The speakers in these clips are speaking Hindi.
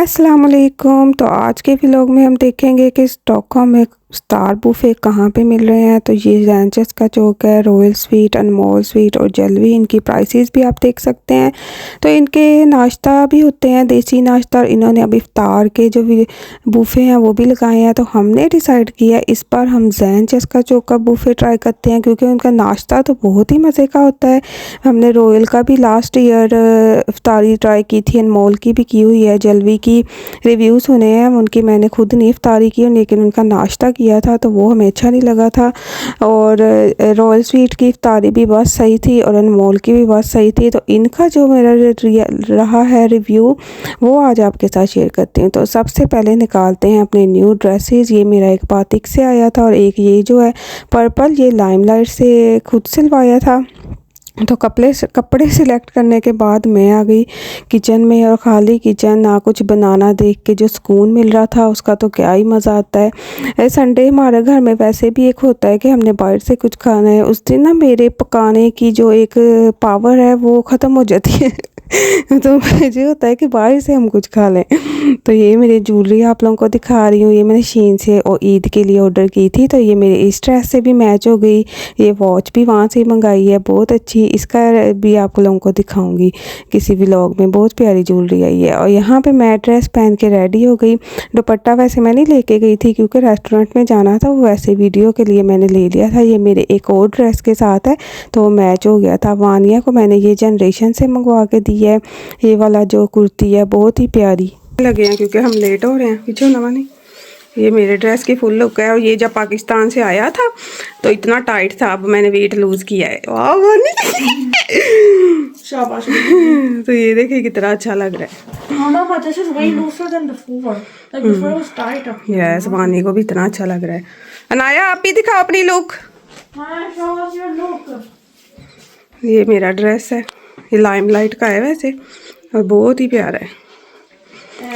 अस्सलाम वालेकुम। तो आज के व्लॉग में हम देखेंगे कि स्टॉकहोम में स्टार बुफे कहाँ पे मिल रहे हैं। तो ये रैंचेस का चौक है, रॉयल स्वीट, अनमोल स्वीट और जलवी। इनकी प्राइसेस भी आप देख सकते हैं। तो इनके नाश्ता भी होते हैं, देसी नाश्ता। और इन्होंने अब इफ्तार के जो भी बुफे हैं वो भी लगाए हैं। तो हमने डिसाइड किया इस बार हम रैंचेस का चौक का बुफे ट्राई करते हैं, क्योंकि उनका नाश्ता तो बहुत ही मज़े का होता है। हमने रॉयल का भी लास्ट ईयर इफ्तारी ट्राई की थी, अनमोल की भी की हुई है, जलवी की रिव्यूज़ सुने हैं उनकी। मैंने खुद नहीं इफ्तारी की, लेकिन उनका नाश्ता किया था तो वो हमें अच्छा नहीं लगा था। और रॉयल स्वीट की इफ्तारी भी बहुत सही थी और अनमोल की भी बहुत सही थी। तो इनका जो मेरा रहा है रिव्यू वो आज आपके साथ शेयर करती हूँ। तो सबसे पहले निकालते हैं अपने न्यू ड्रेसेस। ये मेरा एक बातिक से आया था और एक ये जो है पर्पल, ये लाइमलाइट से खुद सिलवाया था। तो कपड़े सिलेक्ट करने के बाद मैं आ गई किचन में, और खाली किचन, ना कुछ बनाना देख के जो सुकून मिल रहा था उसका तो क्या ही मज़ा आता है। संडे हमारे घर में वैसे भी एक होता है कि हमने बाहर से कुछ खाना है। उस दिन ना मेरे पकाने की जो एक पावर है वो ख़त्म हो जाती है तो मुझे होता है कि बाहर से हम कुछ खा लें। तो ये मेरी ज्वेलरी आप लोगों को दिखा रही हूँ। ये मैंने शीन से और ईद के लिए ऑर्डर की थी, तो ये मेरे इस ड्रेस से भी मैच हो गई। ये वॉच भी वहाँ से ही मंगाई है, बहुत अच्छी। इसका भी आप लोगों को दिखाऊंगी किसी व्लॉग में। बहुत प्यारी ज्वेलरी आई है। और यहाँ पे मैं ड्रेस पहन के रेडी हो गई। दुपट्टा वैसे मैं नहीं लेके गई थी क्योंकि रेस्टोरेंट में जाना था, वो वैसे वीडियो के लिए मैंने ले लिया था। ये मेरे एक और ड्रेस के साथ है तो मैच हो गया था। वानिया को मैंने ये जनरेशन से मंगवा के दी है। ये वाला जो कुर्ती है बहुत ही प्यारी लगे हैं, क्योंकि हम लेट हो रहे हैं। पीछे नवा नहीं, ये मेरे ड्रेस की फुल लुक है। और ये जब पाकिस्तान से आया था तो इतना टाइट था, अब मैंने वेट लूज किया है। वाह शाबाश। तो ये देखिए कितना अच्छा लग रहा है। Mama, this is way looser than before. Like before it was tighter. Yes, वानी को भी इतना अच्छा लग रहा है। अनाया आप भी दिखाओ अपनी look. Mama, show us your look. ये मेरा ड्रेस है, ये लाइमलाइट का है वैसे, और बहुत ही प्यारा है।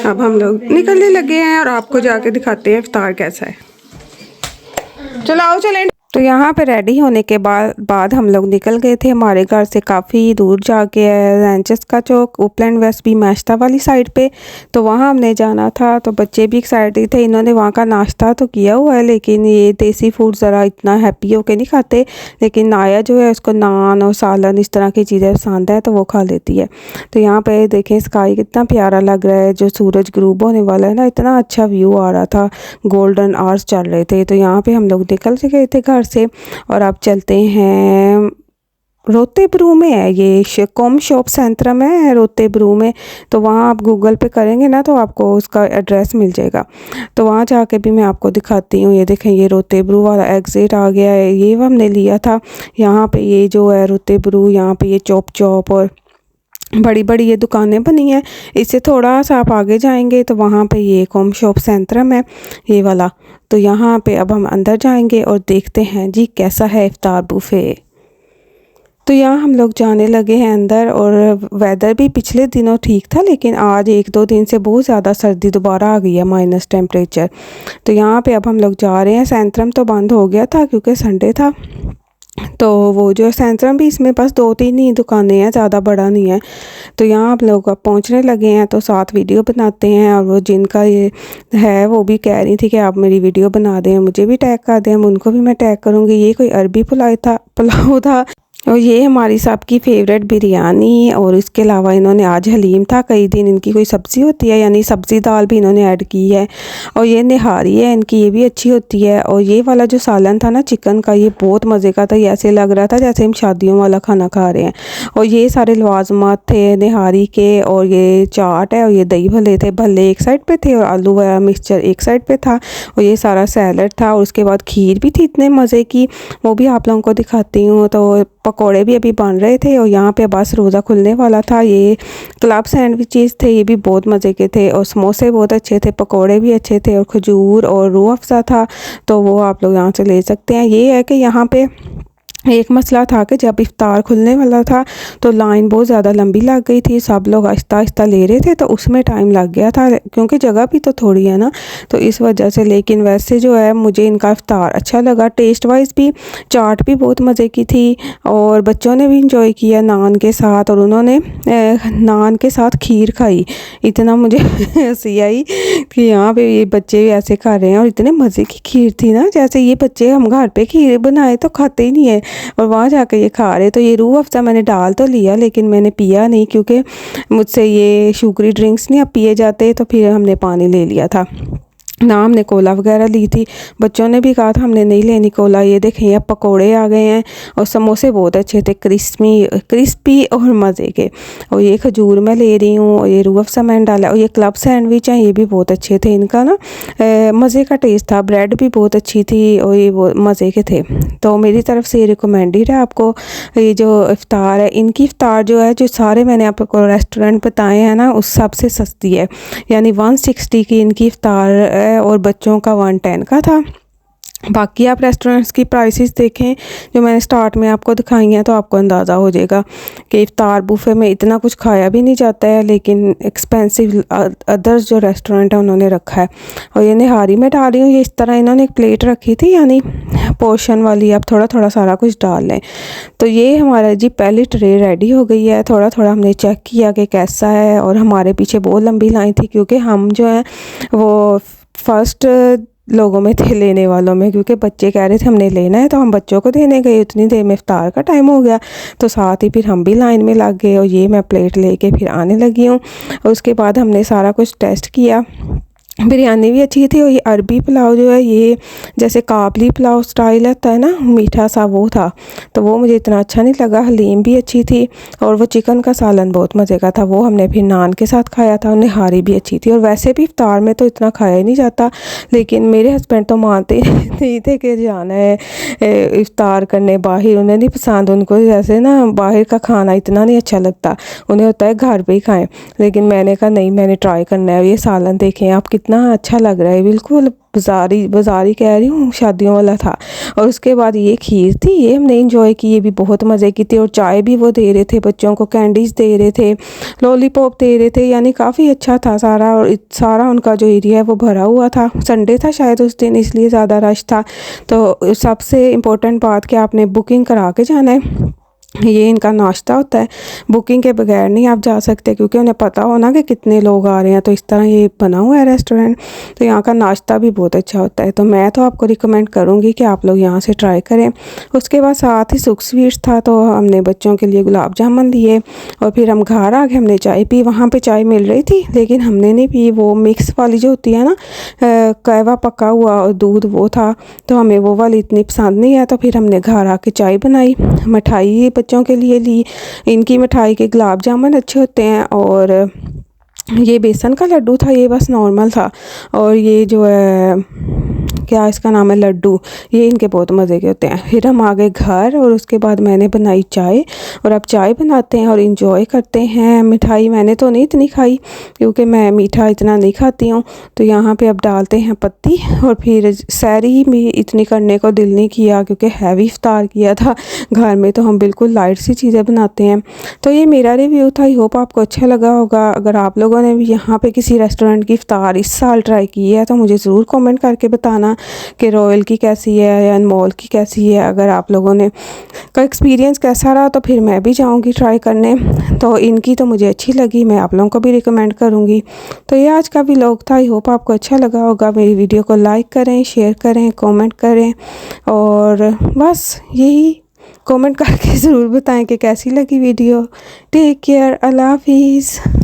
अब हम लोग निकलने लगे हैं और आपको जाके दिखाते हैं इफ्तार कैसा है। चलो आओ चलें। तो यहाँ पे रेडी होने के बाद हम लोग निकल गए थे। हमारे घर से काफ़ी दूर जाके रैंचेस का चौक, उपलैंड वेस्ट भी मैश्ता वाली साइड पे, तो वहाँ हमने जाना था। तो बच्चे भी एक्साइटेड थे। इन्होंने वहाँ का नाश्ता तो किया हुआ है, लेकिन ये देसी फूड ज़रा इतना हैप्पी होके नहीं खाते। लेकिन नाया जो है उसको नान और सालन इस तरह की चीज़ें पसंद है तो वो खा लेती है। तो यहाँ पे देखें स्काई कितना प्यारा लग रहा है। जो सूरज ग्रूब होने वाला है ना, इतना अच्छा व्यू आ रहा था। गोल्डन आवर्स चल रहे थे। तो यहाँ पे हम लोग निकल के गए थे घर से, और अब चलते हैं रोतेब्रू में है ये कॉम शॉप सेंट्रम है रोतेब्रू में। तो वहाँ आप गूगल पे करेंगे ना तो आपको उसका एड्रेस मिल जाएगा। तो वहाँ जाके भी मैं आपको दिखाती हूँ। ये देखें ये रोतेब्रू वाला एग्जिट आ गया है, ये हमने लिया था। यहाँ पे ये जो है रोतेब्रू, यहाँ पे ये चॉप और बड़ी बड़ी ये दुकानें बनी हैं। इससे थोड़ा सा आप आगे जाएंगे तो वहाँ पे ये कॉम शॉप सेंट्रम है ये वाला। तो यहाँ पे अब हम अंदर जाएंगे और देखते हैं जी कैसा है इफ्तार बुफे। तो यहाँ हम लोग जाने लगे हैं अंदर, और वेदर भी पिछले दिनों ठीक था, लेकिन आज 1-2 दिन से बहुत ज़्यादा सर्दी दोबारा आ गई है, माइनस टेम्परेचर। तो यहाँ पे अब हम लोग जा रहे हैं। सेंट्रम तो बंद हो गया था क्योंकि संडे था। तो वो जो सेंट्रम भी, इसमें बस 2-3 ही दुकानें हैं, ज़्यादा बड़ा नहीं है। तो यहाँ आप लोग अब पहुँचने लगे हैं, तो साथ वीडियो बनाते हैं। और वो जिनका ये है वो भी कह रही थी कि आप मेरी वीडियो बना दें, मुझे भी टैग कर दें, उनको भी मैं टैग करूँगी। ये कोई अरबी पुलाव था। और ये हमारी सबकी फ़ेवरेट बिरयानी, और इसके अलावा इन्होंने आज हलीम था। कई दिन इनकी कोई सब्ज़ी होती है, यानी सब्ज़ी दाल भी इन्होंने ऐड की है। और ये निहारी है इनकी, ये भी अच्छी होती है। और ये वाला जो सालन था ना चिकन का, ये बहुत मज़े का था। ये ऐसे लग रहा था जैसे हम शादियों वाला खाना खा रहे हैं। और ये सारे लवाजमात थे निहारी के, और ये चाट है, और ये दही भल्ले थे। भल्ले एक साइड पे थे और आलू वाला मिक्सचर एक साइड पे था। और ये सारा सैलड था, और उसके बाद खीर भी थी इतने मज़े की, वो भी आप लोगों को दिखाती हूँ। तो पकोड़े भी अभी बन रहे थे, और यहाँ पे बस रोज़ा खुलने वाला था। ये क्लब सैंडविचेस थे, ये भी बहुत मज़े के थे। और समोसे बहुत अच्छे थे, पकोड़े भी अच्छे थे, और खजूर और रूह अफ़ज़ा था। तो वो आप लोग यहाँ से ले सकते हैं। ये है कि यहाँ पे एक मसला था कि जब इफ्तार खुलने वाला था तो लाइन बहुत ज़्यादा लंबी लग गई थी, सब लोग आहिस्ता आहिस्ता ले रहे थे, तो उसमें टाइम लग गया था क्योंकि जगह भी तो थोड़ी है ना, तो इस वजह से। लेकिन वैसे जो है मुझे इनका इफ्तार अच्छा लगा, टेस्ट वाइज भी। चाट भी बहुत मज़े की थी और बच्चों ने भी इंजॉय किया नान के साथ, और उन्होंने नान के साथ खीर खाई। इतना मुझे हंसी आई कि यहाँ पे ये बच्चे ऐसे खा रहे हैं, और इतने मज़े की खीर थी ना, जैसे ये बच्चे हम घर पे खीर बनाए तो खाते ही नहीं है और वहाँ जाकर ये खा रहे। तो ये रूह अफ़ज़ा मैंने डाल तो लिया लेकिन मैंने पिया नहीं, क्योंकि मुझसे ये शुगरी ड्रिंक्स नहीं अब पिए जाते, तो फिर हमने पानी ले लिया था ना। हमने कोला वगैरह ली थी, बच्चों ने भी कहा था हमने नहीं लेनी कोला। ये देखें अब पकोड़े आ गए हैं और समोसे बहुत अच्छे थे, क्रिस्पी और मज़े के। और ये खजूर मैं ले रही हूँ, और ये रूह अफ़ज़ा मैंने डाला, और ये क्लब सैंडविच हैं, ये भी बहुत अच्छे थे। इनका ना मज़े का टेस्ट था, ब्रेड भी बहुत अच्छी थी और ये बहुत मज़े के थे। तो मेरी तरफ से ये रिकमेंडेड है आपको। ये जो इफ़्तार है, इनकी इफ़्तार जो है, जो सारे मैंने आपको रेस्टोरेंट बताए हैं ना, उस सबसे सस्ती है। यानी 160 की इनकी इफ़्तार है और बच्चों का 110 का था। बाकी आप रेस्टोरेंट्स की प्राइसेस देखें जो मैंने स्टार्ट में आपको दिखाई हैं, तो आपको अंदाज़ा हो जाएगा कि इफ़्तार बुफे में इतना कुछ खाया भी नहीं जाता है, लेकिन एक्सपेंसिव अदर्स जो रेस्टोरेंट है उन्होंने रखा है। और ये निहारी में डाल रही हूँ, ये इस तरह इन्होंने एक प्लेट रखी थी, यानी पोर्शन वाली, आप थोड़ा थोड़ा सारा कुछ डाल लें। तो ये हमारा जी पहली ट्रे रेडी हो गई है। थोड़ा थोड़ा हमने चेक किया कि कैसा है, और हमारे पीछे बहुत लंबी लाइन थी क्योंकि हम जो है वो फर्स्ट लोगों में थे, लेने वालों में, क्योंकि बच्चे कह रहे थे हमने लेना है, तो हम बच्चों को देने गए। उतनी देर में इफ्तार का टाइम हो गया, तो साथ ही फिर हम भी लाइन में लग गए, और ये मैं प्लेट लेके फिर आने लगी हूँ। और उसके बाद हमने सारा कुछ टेस्ट किया। बिरयानी भी अच्छी थी, और ये अरबी पुलाव जो है, ये जैसे काबली पुलाव स्टाइल होता है ना, मीठा सा, वो था, तो वो मुझे इतना अच्छा नहीं लगा। हलीम भी अच्छी थी, और वो चिकन का सालन बहुत मज़े का था, वो हमने फिर नान के साथ खाया था। और निहारी भी अच्छी थी। और वैसे भी इफ्तार में तो इतना खाया ही नहीं जाता, लेकिन मेरे हस्बैंड तो मानते नहीं थे कि जाना है इफ्तार करने बाहर, उन्हें नहीं पसंद। उनको जैसे ना बाहर का खाना इतना नहीं अच्छा लगता, उन्हें होता है घर पे ही खाएं। लेकिन मैंने कहा नहीं, मैंने ट्राई करना है। ये सालन देखें आप, कितना अच्छा लग रहा है, बिल्कुल बाजारी कह रही हूँ, शादियों वाला था। और उसके बाद ये खीर थी, ये हमने इंजॉय की, ये भी बहुत मज़े की थी। और चाय भी वो दे रहे थे बच्चों को, कैंडीज़ दे रहे थे, लॉलीपॉप दे रहे थे, यानी काफ़ी अच्छा था सारा। और सारा उनका जो एरिया है वो भरा हुआ था। संडे था शायद उस दिन, इसलिए ज़्यादा रश था। तो सबसे इम्पोर्टेंट बात कि आपने बुकिंग करा के जाना है। ये इनका नाश्ता होता है, बुकिंग के बगैर नहीं आप जा सकते, क्योंकि उन्हें पता हो ना कि कितने लोग आ रहे हैं। तो इस तरह ये बना हुआ है रेस्टोरेंट। तो यहाँ का नाश्ता भी बहुत अच्छा होता है, तो मैं तो आपको रिकमेंड करूँगी कि आप लोग यहाँ से ट्राई करें। उसके बाद साथ ही सुख स्वीट्स था, तो हमने बच्चों के लिए गुलाब जामुन लिए, और फिर हम घर आ गए। हमने चाय पी, वहाँ पर चाय मिल रही थी लेकिन हमने नहीं पी, वो मिक्स वाली जो होती है ना, कहवा पका हुआ और दूध, वो था, तो हमें वो वाली इतनी पसंद नहीं है। तो फिर हमने घर आके चाय बनाई, मिठाई बच्चों के लिए ली। इनकी मिठाई के गुलाब जामुन अच्छे होते हैं, और ये बेसन का लड्डू था, ये बस नॉर्मल था। और ये जो है क्या इसका नाम है, लड्डू, ये इनके बहुत मज़े के होते हैं। फिर हम आ गए घर, और उसके बाद मैंने बनाई चाय, और अब चाय बनाते हैं और इंजॉय करते हैं। मिठाई मैंने तो नहीं इतनी खाई क्योंकि मैं मीठा इतना नहीं खाती हूँ। तो यहाँ पे अब डालते हैं पत्ती, और फिर सैरी भी इतनी करने को दिल नहीं किया क्योंकि हैवी इफ्तार किया था घर में, तो हम बिल्कुल लाइट सी चीज़ें बनाते हैं। तो ये मेरा रिव्यू था, आई होप आपको अच्छा लगा होगा। अगर आप लोगों ने भी यहाँ पे किसी रेस्टोरेंट की इफ्तार इस साल ट्राई की है तो मुझे ज़रूर कमेंट करके बताना कि रॉयल की कैसी है या अनमोल की कैसी है। अगर आप लोगों ने का एक्सपीरियंस कैसा रहा तो फिर मैं भी जाऊंगी ट्राई करने। तो इनकी तो मुझे अच्छी लगी, मैं आप लोगों को भी रिकमेंड करूंगी। तो ये आज का व्लॉग था, आई होप आपको अच्छा लगा होगा। मेरी वीडियो को लाइक करें, शेयर करें, कमेंट करें, और बस यही कमेंट करके ज़रूर बताएं कि कैसी लगी वीडियो। टेक केयर, अल्लाह हाफिज़।